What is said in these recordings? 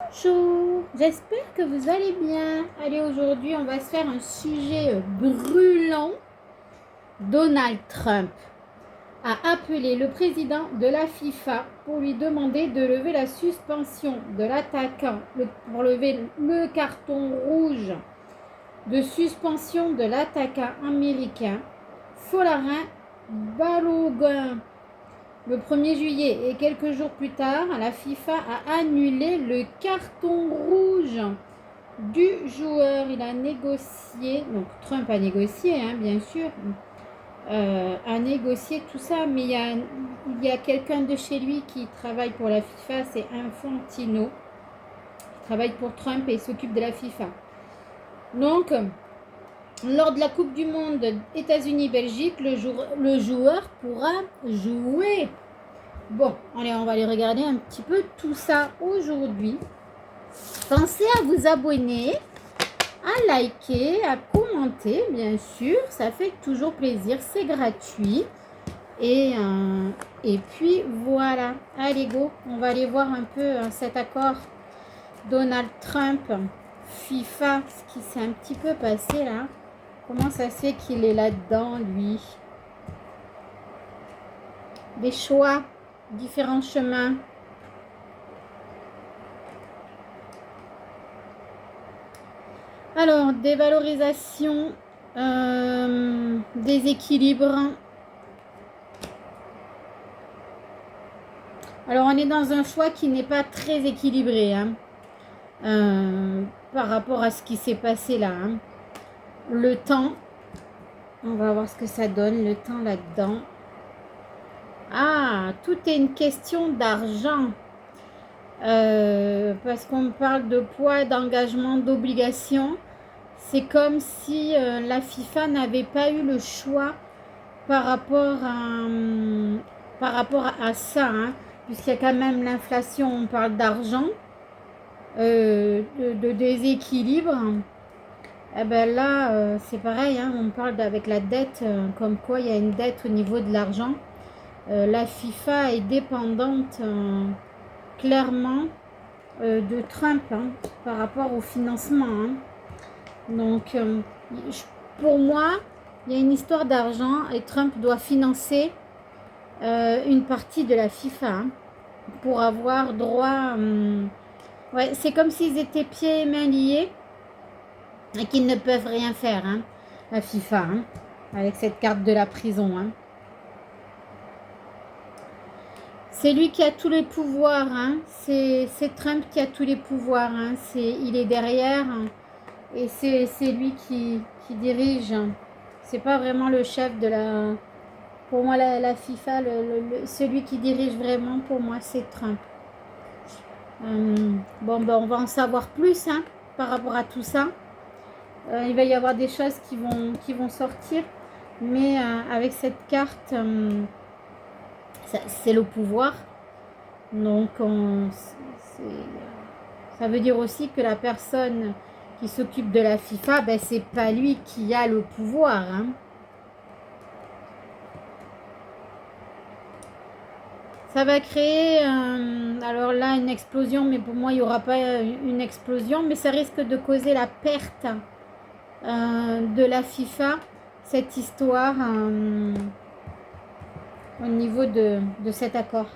Bonjour, j'espère que vous allez bien. Allez, aujourd'hui, on va se faire un sujet brûlant. Donald Trump a appelé le président de la FIFA pour lui demander de lever la suspension de l'attaquant, pour lever le carton rouge de suspension de l'attaquant américain Folarin Balogun le 1er juillet et quelques jours plus tard, la FIFA a annulé le carton rouge du joueur. Il a négocié, donc Trump a négocié, bien sûr, a négocié tout ça, mais il y a quelqu'un de chez lui qui travaille pour la FIFA, c'est Infantino, qui travaille pour Trump et s'occupe de la FIFA. Donc, lors de la Coupe du Monde États-Unis-Belgique, le joueur pourra jouer. Bon, allez, on va aller regarder un petit peu tout ça aujourd'hui. Pensez à vous abonner, à liker, à commenter, bien sûr. Ça fait toujours plaisir, c'est gratuit. Et puis voilà. Allez, go, on va aller voir un peu cet accord Donald Trump, FIFA, ce qui s'est un petit peu passé là. Comment ça se fait qu'il est là-dedans, lui? Des choix, différents chemins. Alors, dévalorisation, déséquilibre. Alors, on est dans un choix qui n'est pas très équilibré par rapport à ce qui s'est passé là. Le temps, on va voir ce que ça donne, le temps là-dedans. Ah, tout est une question d'argent. Parce qu'on parle de poids, d'engagement, d'obligation. C'est comme si la FIFA n'avait pas eu le choix par rapport à ça, puisqu'il y a quand même l'inflation, on parle d'argent, de déséquilibre. Et ben là, c'est pareil, on parle avec la dette, comme quoi il y a une dette au niveau de l'argent. La FIFA est dépendante clairement de Trump par rapport au financement. Donc, pour moi, il y a une histoire d'argent et Trump doit financer une partie de la FIFA pour avoir droit. Ouais, c'est comme s'ils étaient pieds et mains liés et qu'ils ne peuvent rien faire, la FIFA, avec cette carte de la prison. C'est lui qui a tous les pouvoirs, c'est Trump qui a tous les pouvoirs, il est derrière et c'est lui qui dirige. C'est pas vraiment le chef de la... Pour moi, la FIFA, celui qui dirige vraiment, pour moi, c'est Trump. Bon, ben, on va en savoir plus par rapport à tout ça. Il va y avoir des choses qui vont sortir. Mais avec cette carte, c'est le pouvoir. Donc, ça veut dire aussi que la personne qui s'occupe de la FIFA, ben, c'est pas lui qui a le pouvoir. Ça va créer, alors là, une explosion, mais pour moi, il n'y aura pas une explosion, mais ça risque de causer la perte de la FIFA, cette histoire, au niveau de cet accord.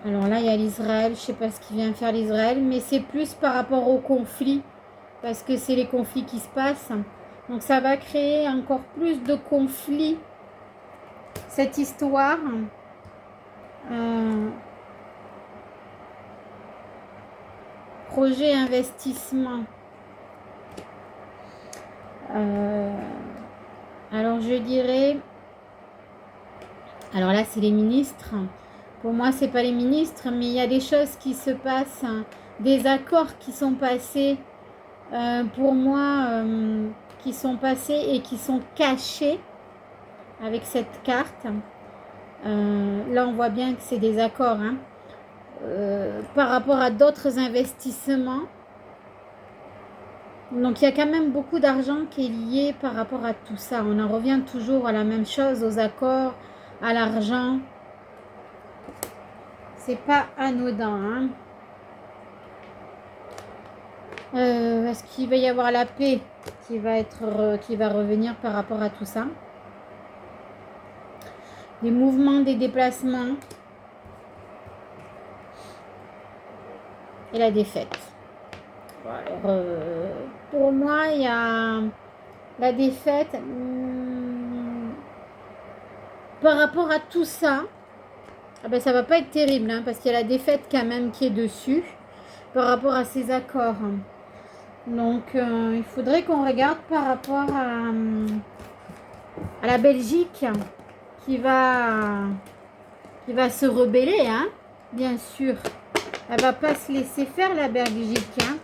Alors là, il y a l'Israël, je ne sais pas ce qu'il vient faire l'Israël, mais c'est plus par rapport au conflit, parce que c'est les conflits qui se passent. Donc ça va créer encore plus de conflits, cette histoire. Projet investissement. Alors je dirais, alors là c'est les ministres. Pour moi c'est pas les ministres, mais il y a des choses qui se passent, des accords qui sont passés, pour moi, qui sont passés et qui sont cachés avec cette carte. Là on voit bien que c'est des accords par rapport à d'autres investissements. Donc il y a quand même beaucoup d'argent qui est lié par rapport à tout ça. On en revient toujours à la même chose, aux accords, à l'argent. C'est pas anodin. Est-ce qu'il va y avoir la paix qui va revenir par rapport à tout ça? Des mouvements, des déplacements. Et la défaite. Alors, pour moi, il y a la défaite. Par rapport à tout ça, ah ben, ça va pas être terrible, hein, parce qu'il y a la défaite quand même qui est dessus par rapport à ces accords. Donc, il faudrait qu'on regarde par rapport à la Belgique qui va se rebeller, hein, bien sûr. Elle va pas se laisser faire, la Belgique. Hein.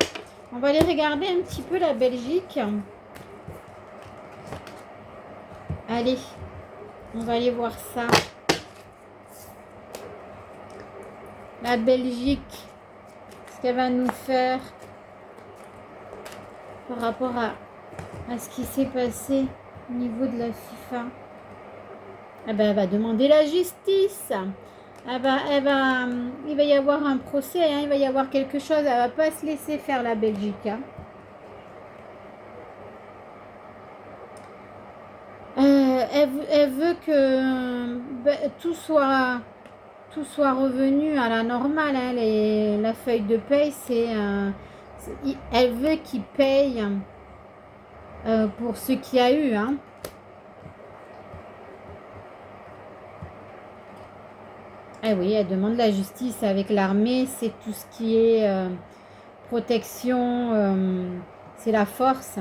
On va aller regarder un petit peu la Belgique. Allez, on va aller voir ça. La Belgique, ce qu'elle va nous faire par rapport à ce qui s'est passé au niveau de la FIFA. Eh ben, elle va demander la justice. Il va y avoir un procès, hein, il va y avoir quelque chose. Elle va pas se laisser faire, la Belgique. Hein. Elle veut que tout soit revenu à la normale. Hein. La feuille de paye, elle veut qu'il paye pour ce qu'il y a eu. Hein. Ah oui, elle demande la justice avec l'armée, c'est tout ce qui est protection, c'est la force.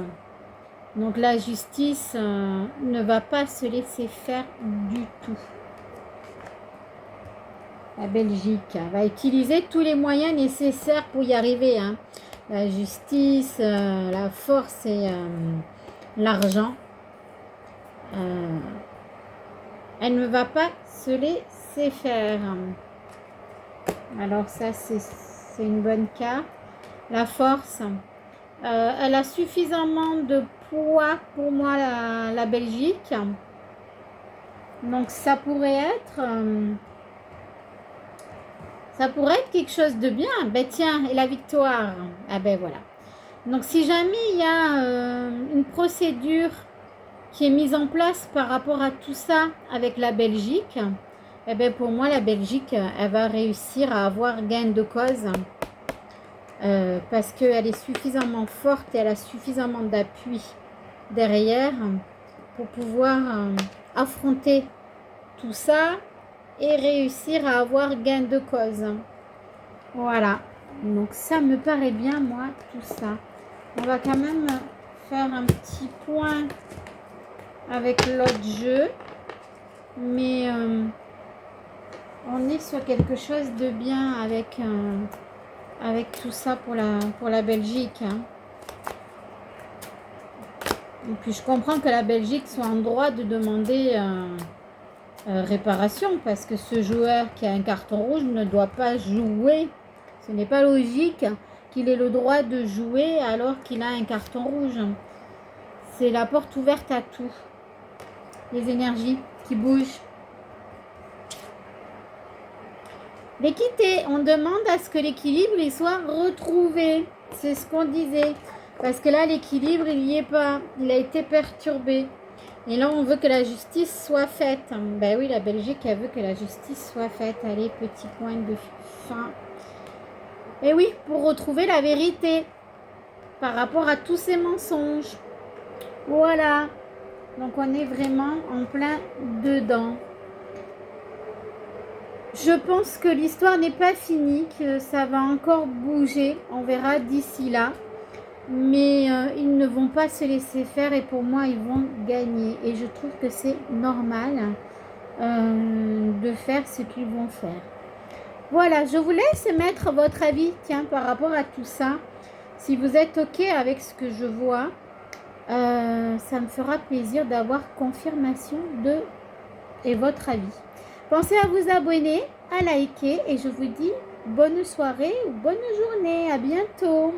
Donc la justice ne va pas se laisser faire du tout. La Belgique va utiliser tous les moyens nécessaires pour y arriver. Hein. La justice, la force et l'argent. Elle ne va pas se laisser faire. Alors ça, c'est une bonne carte. La force. Elle a suffisamment de poids pour moi, la Belgique. Donc ça pourrait être quelque chose de bien. Ben tiens, et la victoire. Ah ben voilà. Donc si jamais il y a une procédure qui est mise en place par rapport à tout ça avec la Belgique, eh ben pour moi, la Belgique, elle va réussir à avoir gain de cause parce qu'elle est suffisamment forte et elle a suffisamment d'appui derrière pour pouvoir affronter tout ça et réussir à avoir gain de cause. Voilà. Donc ça me paraît bien, moi, tout ça. On va quand même faire un petit point avec l'autre jeu, mais on est sur quelque chose de bien avec tout ça pour la Belgique. Hein. Et puis je comprends que la Belgique soit en droit de demander réparation, parce que ce joueur qui a un carton rouge ne doit pas jouer. Ce n'est pas logique qu'il ait le droit de jouer alors qu'il a un carton rouge. C'est la porte ouverte à tout. Les énergies qui bougent. L'équité, on demande à ce que l'équilibre il soit retrouvé. C'est ce qu'on disait. Parce que là, l'équilibre, il n'y est pas. Il a été perturbé. Et là, on veut que la justice soit faite. Ben oui, la Belgique, elle veut que la justice soit faite. Allez, petit point de fin. Et oui, pour retrouver la vérité par rapport à tous ces mensonges. Voilà. Donc, on est vraiment en plein dedans. Je pense que l'histoire n'est pas finie, que ça va encore bouger. On verra d'ici là. Mais ils ne vont pas se laisser faire et pour moi, ils vont gagner. Et je trouve que c'est normal de faire ce qu'ils vont faire. Voilà, je vous laisse mettre votre avis, tiens, par rapport à tout ça. Si vous êtes OK avec ce que je vois, ça me fera plaisir d'avoir confirmation et votre avis. Pensez à vous abonner, à liker et je vous dis bonne soirée ou bonne journée. À bientôt.